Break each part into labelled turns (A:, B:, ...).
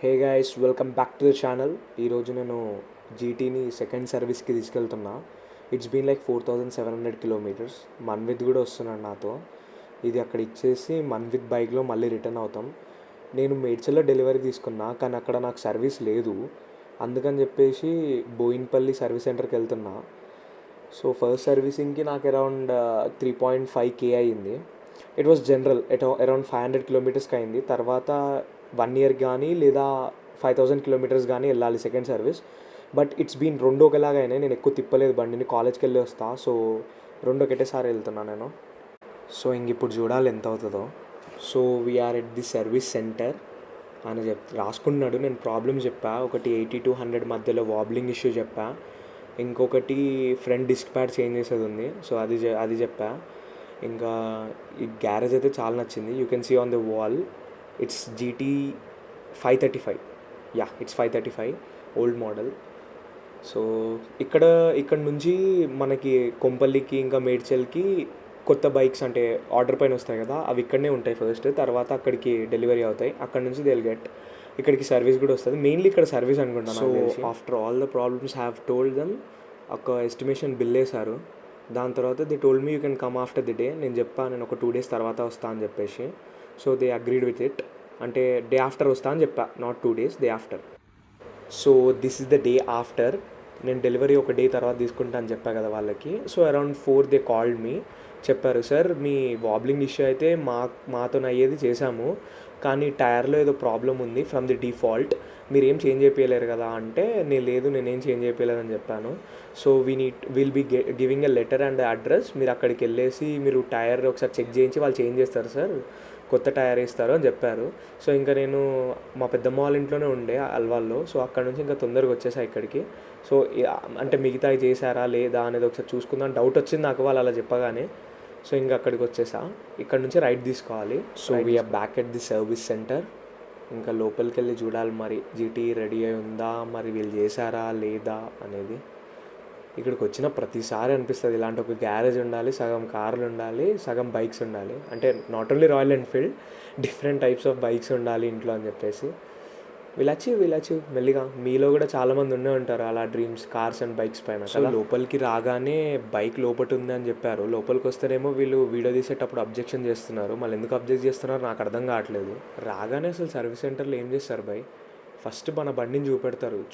A: Hey guys, welcome back to the channel. ఈరోజు నేను జీటీని సెకండ్ సర్వీస్కి తీసుకెళ్తున్నా. It's been like 4700 kilometers. Manvith కూడా వస్తున్నాడు నాతో. ఇది అక్కడ ఇచ్చేసి మన్విత్ బైక్లో మళ్ళీ రిటర్న్ అవుతాం. నేను మేడ్చల్లో డెలివరీ తీసుకున్నా, కానీ అక్కడ నాకు సర్వీస్ లేదు. అందుకని చెప్పేసి బోయిన్పల్లి సర్వీస్ సెంటర్కి వెళ్తున్నా. సో ఫస్ట్ సర్వీసింగ్కి నాకు అరౌండ్ 3.5K అయ్యింది. ఇట్ వాస్ జనరల్ అరౌండ్ 500 కిలోమీటర్స్కి అయింది. తర్వాత 1 year కానీ లేదా 5000 కిలోమీటర్స్ కానీ వెళ్ళాలి second service. But it's been రెండు ఒకలాగా అయినాయి. నేను ఎక్కువ తిప్పలేదు బండిని, కాలేజ్కి వెళ్ళి వస్తా. సో రెండు ఒకటేసారి వెళ్తున్నాను నేను. సో ఇంక ఇప్పుడు చూడాలి ఎంత అవుతుందో. So we're at the service centre అని రాసుకున్నాడు. నేను ప్రాబ్లమ్ చెప్పా, ఒకటి 80-100 మధ్యలో వాబ్లింగ్ ఇష్యూ చెప్పా, ఇంకొకటి ఫ్రంట్ డిస్క్ ప్యాడ్ చేంజ్ చేసేది ఉంది. సో అది చెప్పా. ఇంకా ఈ గ్యారేజ్ అయితే చాలా నచ్చింది. You can see on the wall it's GT 535. It's 535 old model. So ఇక్కడ నుంచి మనకి కొంపల్లికి ఇంకా మేడ్చల్కి కొత్త బైక్స్ అంటే ఆర్డర్ పైన వస్తాయి కదా, అవి ఇక్కడనే ఉంటాయి ఫస్ట్. తర్వాత అక్కడికి డెలివరీ అవుతాయి. అక్కడ నుంచి దే విల్ గెట్ ఇక్కడికి సర్వీస్ కూడా వస్తుంది. మెయిన్లీ ఇక్కడ సర్వీస్ అనుకుంటాను. So after all the problems have told them, ఒక ఎస్టిమేషన్ బిల్ వేశారు. దాని తర్వాత they told me you can come after the day. నేను చెప్పాను నేను ఒక 2 days తర్వాత వస్తా అని చెప్పేసి. So they agreed with it. అంటే డే ఆఫ్టర్ వస్తా అని చెప్పా, not 2 days, day after. So this is the day after. నేను డెలివరీ ఒక డే తర్వాత తీసుకుంటా అని చెప్పా కదా వాళ్ళకి. So around 4 they called me. చెప్పారు, సార్ మీ వాబ్లింగ్ ఇష్యూ అయితే మాతో అయ్యేది చేశాము, కానీ టైర్లో ఏదో ప్రాబ్లం ఉంది ఫ్రమ్ ది డిఫాల్ట్. మీరు ఏం చేంజ్ చేయలేరు కదా అంటే, నేనేం చేంజ్ చేయలేదని చెప్పాను. So will be giving a letter and address. మీరు అక్కడికి వెళ్ళేసి మీరు టైర్ ఒకసారి చెక్ చేయించి వాళ్ళు చేంజ్ చేస్తారు సార్, కొత్త టైర్ వేస్తారు అని చెప్పారు. సో ఇంకా నేను మా పెద్దమ్మ వాళ్ళ ఇంట్లోనే ఉండే అల్వాల్లో. సో అక్కడ నుంచి ఇంకా తొందరగా వచ్చేసా ఇక్కడికి. సో అంటే మిగతా చేశారా లేదా అనేది ఒకసారి చూసుకుందాం డౌట్ వచ్చింది నాకు వాళ్ళు అలా చెప్పగానే. సో ఇంకా అక్కడికి వచ్చేసా. ఇక్కడ నుంచి రైట్ తీసుకోవాలి. So we're back at the service centre. ఇంకా లోపలికి వెళ్ళి చూడాలి మరి జీటీ రెడీ అయి ఉందా, మరి వీళ్ళు చేశారా లేదా అనేది. ఇక్కడికి వచ్చిన ప్రతిసారి అనిపిస్తుంది ఇలాంటి ఒక గ్యారేజ్ ఉండాలి, సగం కార్లు ఉండాలి, సగం బైక్స్ ఉండాలి. అంటే not only royal Enfield, different types of bikes ఉండాలి ఇంట్లో అని చెప్పేసి. వీల్ అచీవ్ మెల్లిగా. మీలో కూడా చాలామంది ఉండే ఉంటారు అలా డ్రీమ్స్, కార్స్ అండ్ బైక్స్ పైన. సో లోపలికి రాగానే బైక్ లోపల ఉంది అని చెప్పారు. లోపలికి వస్తేనేమో వీళ్ళు వీడియో తీసేటప్పుడు అబ్జెక్షన్ చేస్తున్నారు. మళ్ళీ ఎందుకు అబ్జెక్ట్ చేస్తున్నారు నాకు అర్థం కావట్లేదు. రాగానే అసలు సర్వీస్ సెంటర్లో ఏం చేస్తారు బై, ఫస్ట్ మన బండిని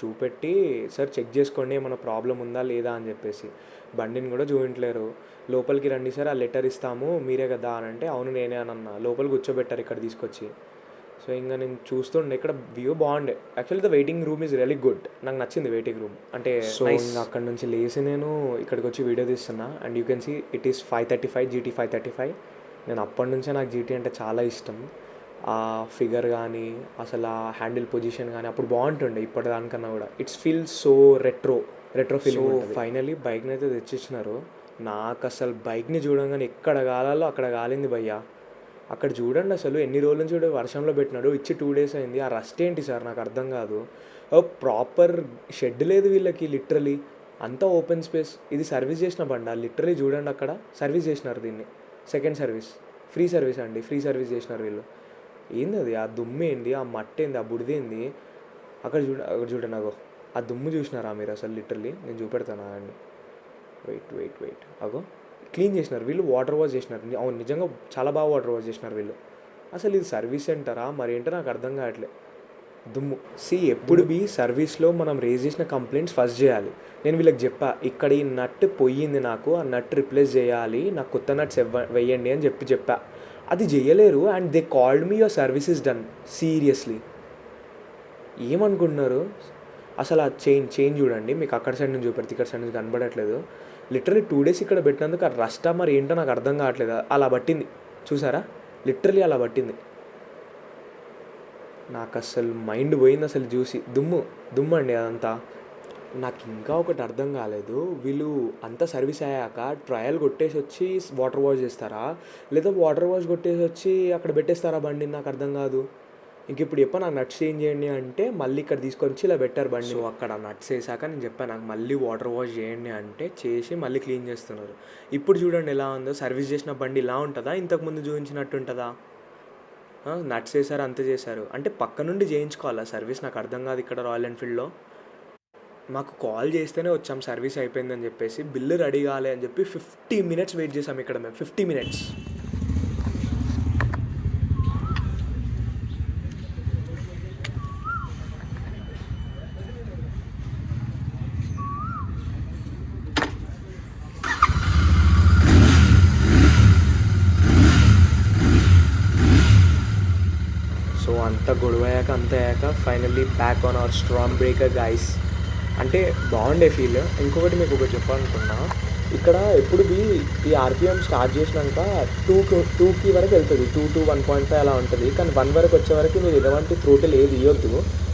A: చూపెట్టి సార్ చెక్ చేసుకోండి ఏమైనా ప్రాబ్లం ఉందా లేదా అని చెప్పేసి. బండిని కూడా చూపించలేరు. లోపలికి రండి సార్, ఆ లెటర్ ఇస్తాము మీరే కదా అని అంటే, అవును నేనే అని అన్న. లోపల కూర్చోబెట్టారు ఇక్కడ తీసుకొచ్చి. సో ఇంకా నేను చూస్తుండే ఇక్కడ వ్యూ బాగుండే. Actually the waiting room is really good. నాకు నచ్చింది వెయిటింగ్ రూమ్ అంటే. సో ఇంకా అక్కడ నుంచి లేచి నేను ఇక్కడికి వచ్చి వీడియో తీస్తున్నా. And you can see it is 535 GT 535. నేను అప్పటి నుంచే నాకు జీటీ అంటే చాలా ఇష్టం. ఆ ఫిగర్ కానీ అసలు ఆ హ్యాండిల్ పొజిషన్ కానీ అప్పుడు బాగుంటుండే, ఇప్పటిదానికన్నా కూడా. It's feel so retro feel. Finally బైక్ని అయితే తెచ్చిచ్చినారు. నాకు అసలు బైక్ని చూడంగానే ఎక్కడ కాలాలో అక్కడ కాలింది భయ్యా. అక్కడ చూడండి అసలు ఎన్ని రోజుల నుంచి వర్షంలో పెట్టినాడు, ఇచ్చి 2 days అయింది. ఆ రస్ట్ ఏంటి సార్ నాకు అర్థం కాదు. ప్రాపర్ షెడ్ లేదు వీళ్ళకి, లిటరలీ అంతా ఓపెన్ స్పేస్. ఇది సర్వీస్ చేసిన బండి లిటరలీ చూడండి, అక్కడ సర్వీస్ చేసినారు దీన్ని. సెకండ్ సర్వీస్, ఫ్రీ సర్వీస్ అండి, ఫ్రీ సర్వీస్ చేసినారు వీళ్ళు. ఏంది అది, ఆ దుమ్ము ఏంది, ఆ మట్టి ఏంది, ఆ బుడిదేంది. అక్కడ చూడండి అగో ఆ దుమ్ము చూసినారా మీరు అసలు లిటరలీ. నేను చూపెడతాను అండి, వెయిట్ అగో క్లీన్ చేసినారు వీళ్ళు, వాటర్ వాష్ చేసినారు. అవును నిజంగా చాలా బాగా వాటర్ వాష్ చేసినారు వీళ్ళు. అసలు ఇది సర్వీస్ సెంటరా మరి ఏంటో నాకు అర్థం కావట్లే. దుమ్ము ఎప్పుడు బీ సర్వీస్లో మనం రేజ్ చేసిన కంప్లైంట్స్ ఫస్ట్ చేయాలి. నేను వీళ్ళకి చెప్పా, ఇక్కడ ఈ నట్ పోయింది, నాకు ఆ నట్ రిప్లేస్ చేయాలి, నాకు కొత్త నట్స్ వెయ్యండి అని చెప్పా. అది చేయలేరు. And they called me your service is done. Seriously ఏమనుకుంటున్నారు అసలు. ఆ చైన్ చూడండి, మీకు అక్కడ సైడ్ నుంచి చూపెడితే ఇక్కడ సైడ్ నుంచి కనబడట్లేదు. లిటరలీ 2 days ఇక్కడ పెట్టినందుకు ఆ రస్టా మరి ఏంటో నాకు అర్థం కావట్లేదు. అలా పట్టింది చూసారా, లిటరలీ అలా పట్టింది. నాకు అసలు మైండ్ పోయింది అసలు చూసి. దుమ్ము అండి అదంతా. నాకు ఇంకా ఒకటి అర్థం కాలేదు, వీళ్ళు అంతా సర్వీస్ అయ్యాక ట్రయల్ కొట్టేసి వచ్చి వాటర్ వాష్ చేస్తారా, లేదా వాటర్ వాష్ కొట్టేసి వచ్చి అక్కడ పెట్టేస్తారా బండి, నాకు అర్థం కాదు. ఇంక ఇప్పుడు నాకు నట్స్ చేంజ్ చేయండి అంటే మళ్ళీ ఇక్కడ తీసుకొని వచ్చి ఇలా పెట్టారు బండి. సో అక్కడ నట్స్ వేసాక నేను చెప్పాను నాకు మళ్ళీ వాటర్ వాష్ చేయండి అంటే చేసి మళ్ళీ క్లీన్ చేస్తున్నారు. ఇప్పుడు చూడండి ఎలా ఉందో. సర్వీస్ చేసిన బండి ఇలా ఉంటుందా, ఇంతకుముందు చూపించినట్టు ఉంటుందా? నట్స్ వేసారు, అంతే చేశారు. అంటే పక్క నుండి చేయించుకోవాలా సర్వీస్? నాకు అర్థం కాదు ఇక్కడ రాయల్ ఎన్ఫీల్డ్లో. మాకు కాల్ చేస్తేనే వచ్చాం సర్వీస్ అయిపోయిందని చెప్పేసి, బిల్లు రెడీ కాలే అని చెప్పి 50 మినిట్స్ వెయిట్ చేసాం ఇక్కడ మేము. 50 మినిట్స్. సో అంత గొడవ అయ్యాక అంత అయ్యాక finally back on hour strong breaker guys. అంటే బాగుండే ఫీల్. ఇంకొకటి మీకు ఒకటి చెప్పాలనుకున్నా, ఇక్కడ ఎప్పుడు ఈ ఆర్పిఎం స్టార్ట్ చేసినాక 2కి వరకు వెళ్తుంది, 2 to 1.5 అలా ఉంటుంది. కానీ 1 వరకు వచ్చే వరకు మీరు ఎలాంటి థ్రోటిల్ ఏది ఇవ్వద్దు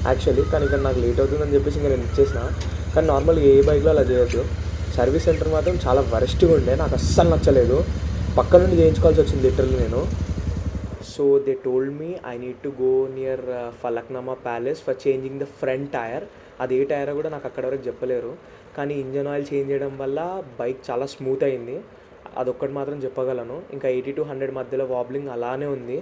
A: యాక్చువల్లీ. కానీ ఇక్కడ నాకు లేట్ అవుతుందని చెప్పేసి ఇంకా నేను ఇచ్చేసిన. కానీ నార్మల్గా ఏ బైక్లో అలా చేయొద్దు. సర్వీస్ సెంటర్ మాత్రం చాలా వరస్ట్గా ఉండే, నాకు అస్సలు నచ్చలేదు. పక్క నుండి చేయించుకోవాల్సి వచ్చింది లిటరల్లీ నేను. So they told me I need to go near Falaknuma Palace for changing the front tyre. అది ఏ టైర్ కూడా నాకు అక్కడ వరకు చెప్పలేరు. కానీ ఇంజన్ ఆయిల్ చేంజ్ చేయడం వల్ల బైక్ చాలా స్మూత్ అయింది, అదొక్కటి మాత్రం చెప్పగలను. ఇంకా 80 to 100 మధ్యలో వాబ్లింగ్ అలానే ఉంది.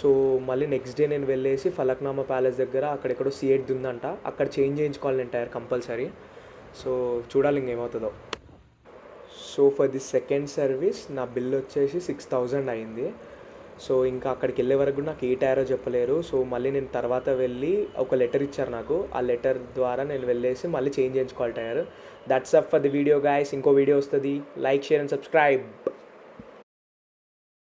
A: సో మళ్ళీ నెక్స్ట్ డే నేను వెళ్ళేసి ఫలక్నామా ప్యాలెస్ దగ్గర అక్కడెక్కడో C8 ఉందంట, అక్కడ చేంజ్ చేయించుకోవాలి నేను టైర్ కంపల్సరీ. సో చూడాలి ఇంకేమవుతుందో. So for the second service నా బిల్ వచ్చేసి 6000 అయింది. సో ఇంకా అక్కడికి వెళ్ళే వరకు కూడా నాకు ఏ టైరో చెప్పలేరు. సో మళ్ళీ నేను తర్వాత వెళ్ళి ఒక లెటర్ ఇచ్చారు నాకు, ఆ లెటర్ ద్వారా నేను వెళ్ళేసి మళ్ళీ చేంజ్ చేయించుకోవాలి tyre. That's up for the video guys. ఇంకో వీడియో వస్తుంది. Like, share and subscribe.